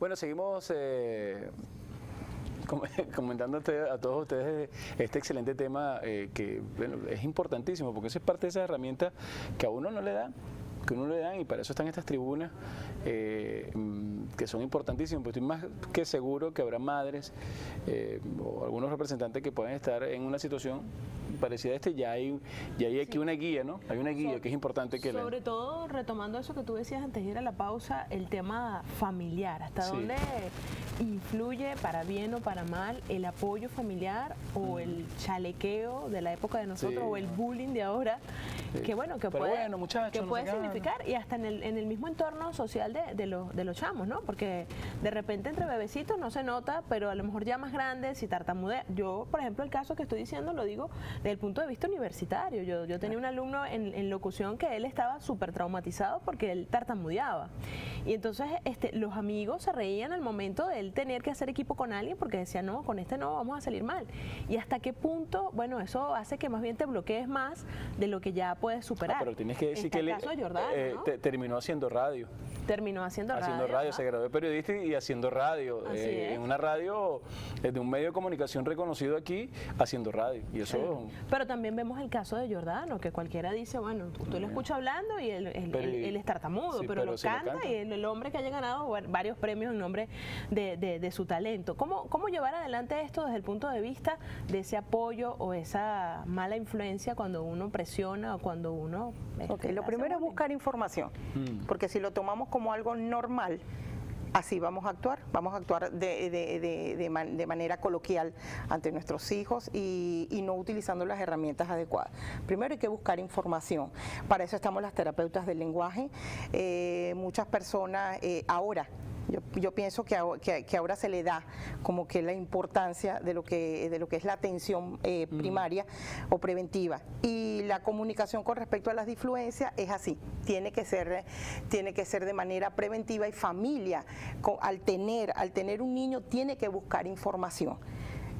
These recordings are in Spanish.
Bueno, seguimos comentando a todos ustedes este excelente tema que bueno, es importantísimo porque eso es parte de esas herramientas que a uno no le dan. Y para eso están estas tribunas que son importantísimas, porque estoy más que seguro que habrá madres o algunos representantes que pueden estar en una situación parecida a este, ya hay aquí una guía, ¿no? Hay una guía que es importante que sobre todo, retomando eso que tú decías antes de ir a la pausa, el tema familiar, hasta dónde influye para bien o para mal el apoyo familiar o el chalequeo de la época de nosotros o el bullying de ahora, que bueno, que puede, muchachos, significar y hasta en el mismo entorno social de los chamos, ¿no? Porque de repente entre bebecitos no se nota, pero a lo mejor ya más grandes si tartamudea. Yo, por ejemplo, el caso que estoy diciendo lo digo desde el punto de vista universitario. Yo tenía un alumno en locución que él estaba súper traumatizado porque él tartamudeaba. Y entonces los amigos se reían al momento de él tener que hacer equipo con alguien porque decían, no, con este no, vamos a salir mal. Y hasta qué punto, bueno, eso hace que más bien te bloquees más de lo que ya puedes superar. Pero tienes que decir que él terminó haciendo radio. Terminó haciendo radio. Se graduó de periodista y haciendo radio. En una radio, de un medio de comunicación reconocido aquí, haciendo radio. Y eso... Pero también vemos el caso de Jordano, que cualquiera dice, bueno, tú lo escuchas hablando y él es tartamudo, pero lo canta y el hombre que haya ganado varios premios en nombre de su talento. ¿Cómo llevar adelante esto desde el punto de vista de ese apoyo o esa mala influencia cuando uno presiona o cuando uno... Lo primero es buscar información, porque si lo tomamos como algo normal, así vamos a actuar de manera coloquial ante nuestros hijos y no utilizando las herramientas adecuadas. Primero hay que buscar información, para eso estamos las terapeutas del lenguaje. Muchas personas ahora, yo pienso que ahora se le da como que la importancia de lo que es la atención primaria o preventiva, y la comunicación con respecto a las disfluencias es así, tiene que ser de manera preventiva, y familia al tener un niño tiene que buscar información.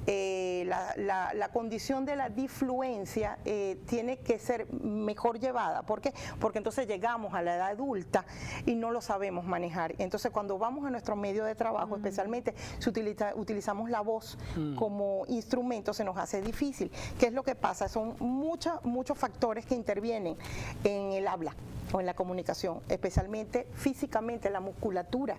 La condición de la disfluencia tiene que ser mejor llevada. ¿Por qué? Porque entonces llegamos a la edad adulta y no lo sabemos manejar. Entonces cuando vamos a nuestro medio de trabajo, especialmente si utilizamos la voz como instrumento, se nos hace difícil. ¿Qué es lo que pasa? Son muchos factores que intervienen en el habla o en la comunicación, especialmente físicamente la musculatura.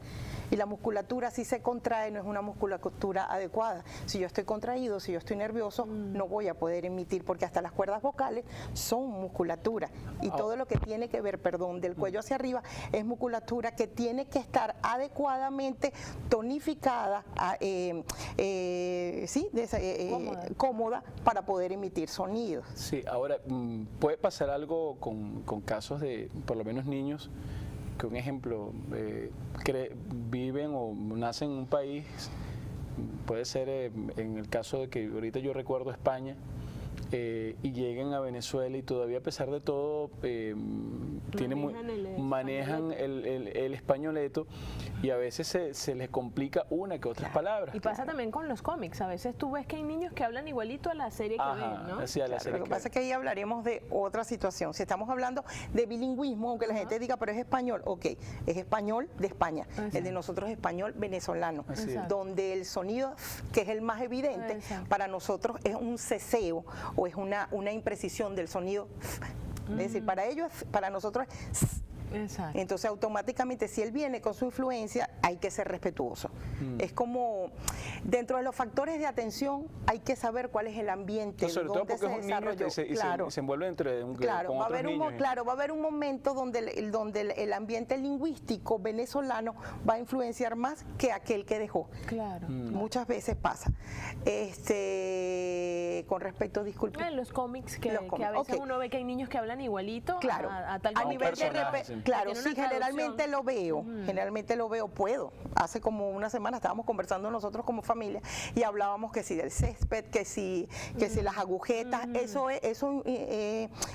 Y la musculatura, si se contrae, no es una musculatura adecuada. Si yo estoy contraído, si yo estoy nervioso, no voy a poder emitir, porque hasta las cuerdas vocales son musculatura. Y todo lo que tiene que ver, del cuello hacia arriba, es musculatura que tiene que estar adecuadamente tonificada, cómoda para poder emitir sonidos. Sí, ahora, puede pasar algo con casos de, por lo menos niños, que un ejemplo, viven o nacen en un país, puede ser en el caso de que ahorita yo recuerdo España, y lleguen a Venezuela y todavía a pesar de todo manejan el españoleto, y a veces se les complica una que otras palabras. Y pasa también con los cómics, a veces tú ves que hay niños que hablan igualito a la serie que ven, ¿no? Sí, lo que pasa es que ahí hablaremos de otra situación. Si estamos hablando de bilingüismo, aunque la gente diga, pero es español, ok, es español de España, el de nosotros es español venezolano, donde el sonido, que es el más evidente, para nosotros es un ceseo o es una imprecisión del sonido. Es decir, para nosotros es... Exacto. Entonces automáticamente, si él viene con su influencia, hay que ser respetuoso. Es como, dentro de los factores de atención, hay que saber cuál es el ambiente, sobre todo porque es un niño y se envuelve entre con otros niños. Claro, va a haber un momento donde el ambiente lingüístico venezolano va a influenciar más que aquel que dejó. Claro. Muchas veces pasa. Con respecto, disculpe. En los cómics, que a veces uno ve que hay niños que hablan igualito a tal a nivel de claro, sí, generalmente lo veo, Hace como una semana estábamos conversando nosotros como familia y hablábamos que si del césped, que si las agujetas, eso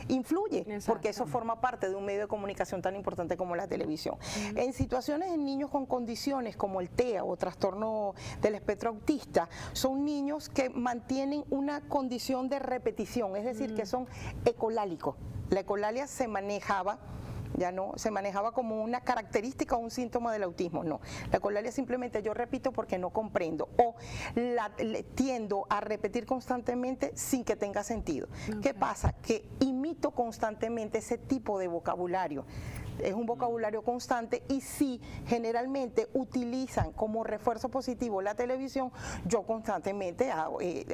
influye. Exacto. Porque eso forma parte de un medio de comunicación tan importante como la televisión. En situaciones de niños con condiciones como el TEA o trastorno del espectro autista, son niños que mantienen una condición de repetición, es decir, que son ecolálicos. La ecolalia se manejaba ya no se manejaba como una característica o un síntoma del autismo, no. La ecolalia simplemente yo repito porque no comprendo o tiendo a repetir constantemente sin que tenga sentido. ¿Qué pasa? Que imito constantemente ese tipo de vocabulario. Es un vocabulario constante y si generalmente utilizan como refuerzo positivo la televisión, yo constantemente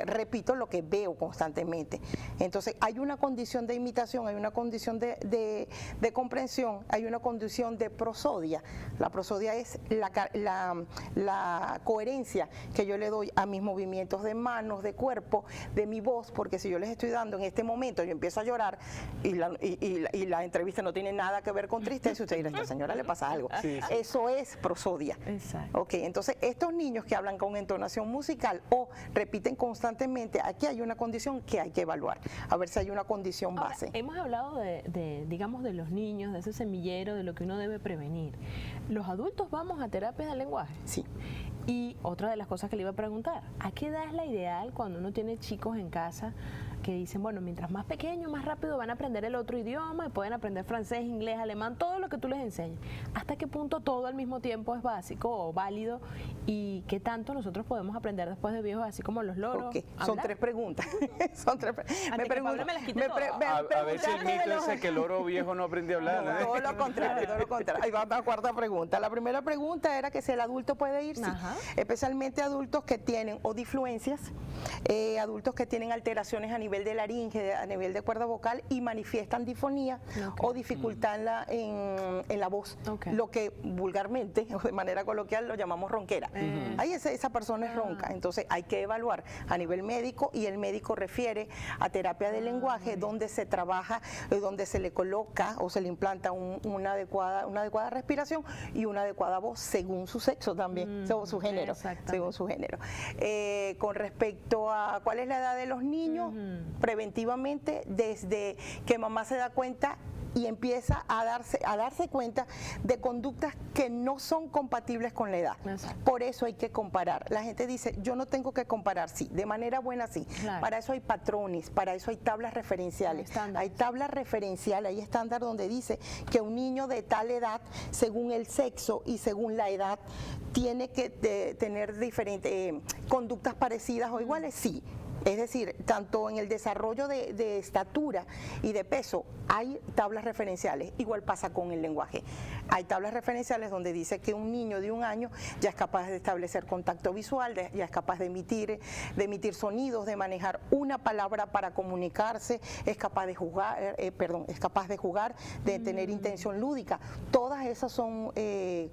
repito lo que veo constantemente. Entonces hay una condición de imitación, hay una condición de comprensión, hay una condición de prosodia. La prosodia es la coherencia que yo le doy a mis movimientos de manos, de cuerpo, de mi voz, porque si yo les estoy dando en este momento, yo empiezo a llorar y la entrevista no tiene nada que ver con tristeza, usted dirá, a esta señora le pasa algo. Sí, sí. Eso es prosodia. Exacto. Ok, entonces estos niños que hablan con entonación musical o repiten constantemente, aquí hay una condición que hay que evaluar, a ver si hay una condición Ahora, base. hemos hablado digamos, de los niños, de ese semillero, de lo que uno debe prevenir. ¿Los adultos vamos a terapias de lenguaje? Sí. Y otra de las cosas que le iba a preguntar, ¿a qué edad es la ideal cuando uno tiene chicos en casa que dicen, bueno, mientras más pequeños, más rápido van a aprender el otro idioma y pueden aprender francés, inglés, alemán, todo lo que tú les enseñes? ¿Hasta qué punto todo al mismo tiempo es básico o válido? ¿Y qué tanto nosotros podemos aprender después de viejos, así como los loros? Okay. Son tres preguntas. Son tres Antes que Pablo me las quite todas. A ver si el mito ese que el loro viejo no aprendió a hablar. No, todo lo contrario, todo lo contrario. Ahí va la cuarta pregunta. La primera pregunta era que si el adulto puede ir, sí. Ajá. Especialmente adultos que tienen o difluencias, adultos que tienen alteraciones a nivel de laringe, a nivel de cuerda vocal y manifiestan difonía o dificultad en la voz, lo que vulgarmente o de manera coloquial lo llamamos ronquera. Ahí esa persona es ronca, entonces hay que evaluar a nivel médico y el médico refiere a terapia de lenguaje donde se trabaja, donde se le coloca o se le implanta una adecuada respiración y una adecuada voz según su sexo también, según su género. Según su género. Con respecto a cuál es la edad de los niños, preventivamente, desde que mamá se da cuenta y empieza a darse cuenta de conductas que no son compatibles con la edad. Exacto. Por eso hay que comparar. La gente dice, yo no tengo que comparar, sí, de manera buena sí. Claro. Para eso hay patrones, para eso hay tablas referenciales. Hay tablas referenciales, hay estándar donde dice que un niño de tal edad, según el sexo y según la edad, tiene que tener diferentes conductas parecidas o iguales, sí. Es decir, tanto en el desarrollo de estatura y de peso hay tablas referenciales, igual pasa con el lenguaje. Hay tablas referenciales donde dice que un niño de 1 año ya es capaz de establecer contacto visual, ya es capaz de emitir sonidos, de manejar una palabra para comunicarse, es capaz de jugar, de tener intención lúdica. Todas esas son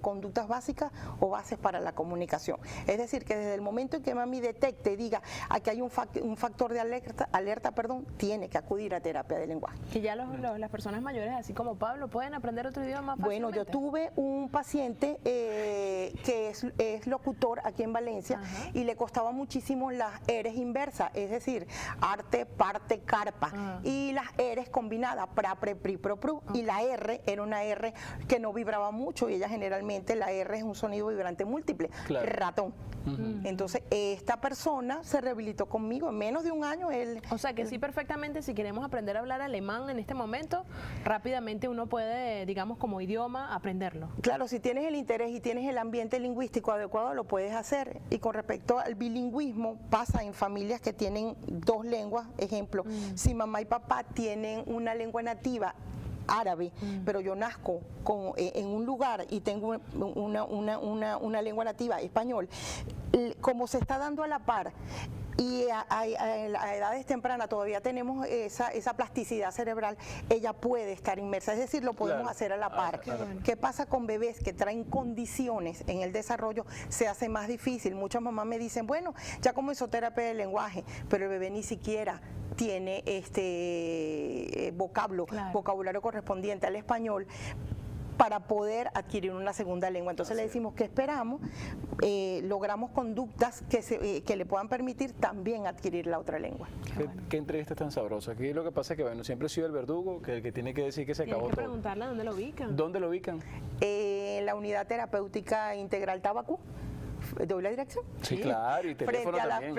conductas básicas o bases para la comunicación. Es decir, que desde el momento en que mami detecte y diga aquí hay un factor de alerta, tiene que acudir a terapia de lenguaje. Que ya las personas mayores, así como Pablo, pueden aprender otro idioma fácilmente. Bueno, yo tuve un paciente que es locutor aquí en Valencia. Ajá. Y le costaba muchísimo las eres inversas, es decir, arte, parte, carpa. Ajá. Y las eres combinadas, pra, pre, pri, pro, pru. Ajá. Y la R era una R que no vibraba mucho y ella generalmente, la R es un sonido vibrante múltiple, claro. Ratón. Uh-huh. Entonces, esta persona se rehabilitó conmigo en menos de 1 año. O sea que sí, perfectamente, si queremos aprender a hablar alemán en este momento, rápidamente uno puede, digamos, como idioma, aprenderlo. Claro, si tienes el interés y tienes el ambiente lingüístico adecuado, lo puedes hacer. Y con respecto al bilingüismo, pasa en familias que tienen 2 lenguas. Ejemplo, si mamá y papá tienen una lengua nativa árabe, pero yo nazco en un lugar y tengo una lengua nativa, español, como se está dando a la par y a edades tempranas todavía tenemos esa plasticidad cerebral, ella puede estar inmersa, es decir, lo podemos hacer a la par. ¿Qué pasa con bebés que traen condiciones en el desarrollo? Se hace más difícil. Muchas mamás me dicen, bueno, ya comenzó terapia de lenguaje, pero el bebé ni siquiera tiene vocabulario correspondiente al español para poder adquirir una segunda lengua. Entonces le decimos que esperamos, logramos conductas que le puedan permitir también adquirir la otra lengua. ¿Qué entrevista tan sabrosa? Aquí lo que pasa es que, bueno, siempre he sido el verdugo, que el que tiene que decir que se acabó todo. Tienes que preguntarle dónde lo ubican. ¿Dónde lo ubican? En la Unidad Terapéutica Integral Tabacú, ¿Doy la dirección? Sí, claro, y teléfono también.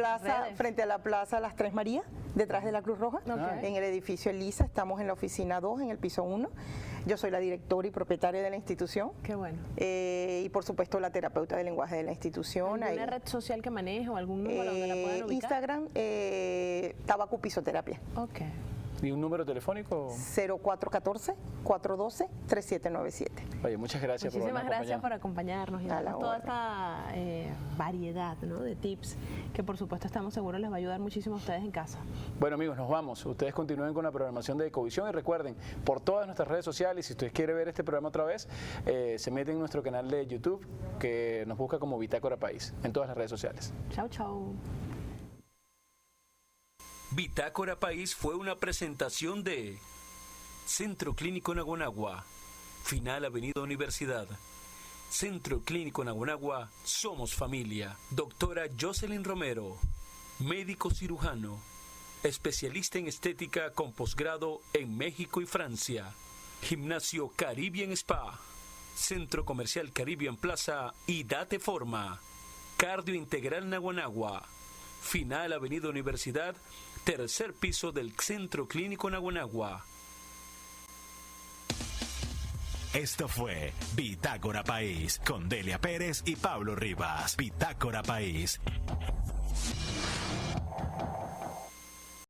Frente a la plaza Las Tres Marías, detrás de la Cruz Roja, en el edificio Elisa. Estamos en la oficina 2, en el piso 1. Yo soy la directora y propietaria de la institución. Qué bueno. Y por supuesto la terapeuta de lenguaje de la institución. ¿Alguna red social que maneje o algún número donde la puedan ubicar? Instagram, Tabaco Pisoterapia. Ok. ¿Y un número telefónico? 0414-412-3797. Oye, muchas gracias Muchísimas gracias por acompañarnos y darnos toda esta variedad, ¿no?, de tips que por supuesto estamos seguros les va a ayudar muchísimo a ustedes en casa. Bueno, amigos, nos vamos. Ustedes continúen con la programación de Ecovisión y recuerden, por todas nuestras redes sociales, si ustedes quieren ver este programa otra vez, se meten en nuestro canal de YouTube, que nos busca como Bitácora País, en todas las redes sociales. Chao, chao. Bitácora País fue una presentación de Centro Clínico Naguanagua, Final Avenida Universidad. Centro Clínico Naguanagua, somos familia. Doctora Jocelyn Romero, médico cirujano, especialista en estética con posgrado en México y Francia. Gimnasio Caribbean Spa, Centro Comercial Caribbean Plaza y Date Forma. Cardio Integral Naguanagua, Final Avenida Universidad, tercer piso del Centro Clínico Naguanagua. Esto fue Bitácora País con Delia Pérez y Pablo Rivas. Bitácora País.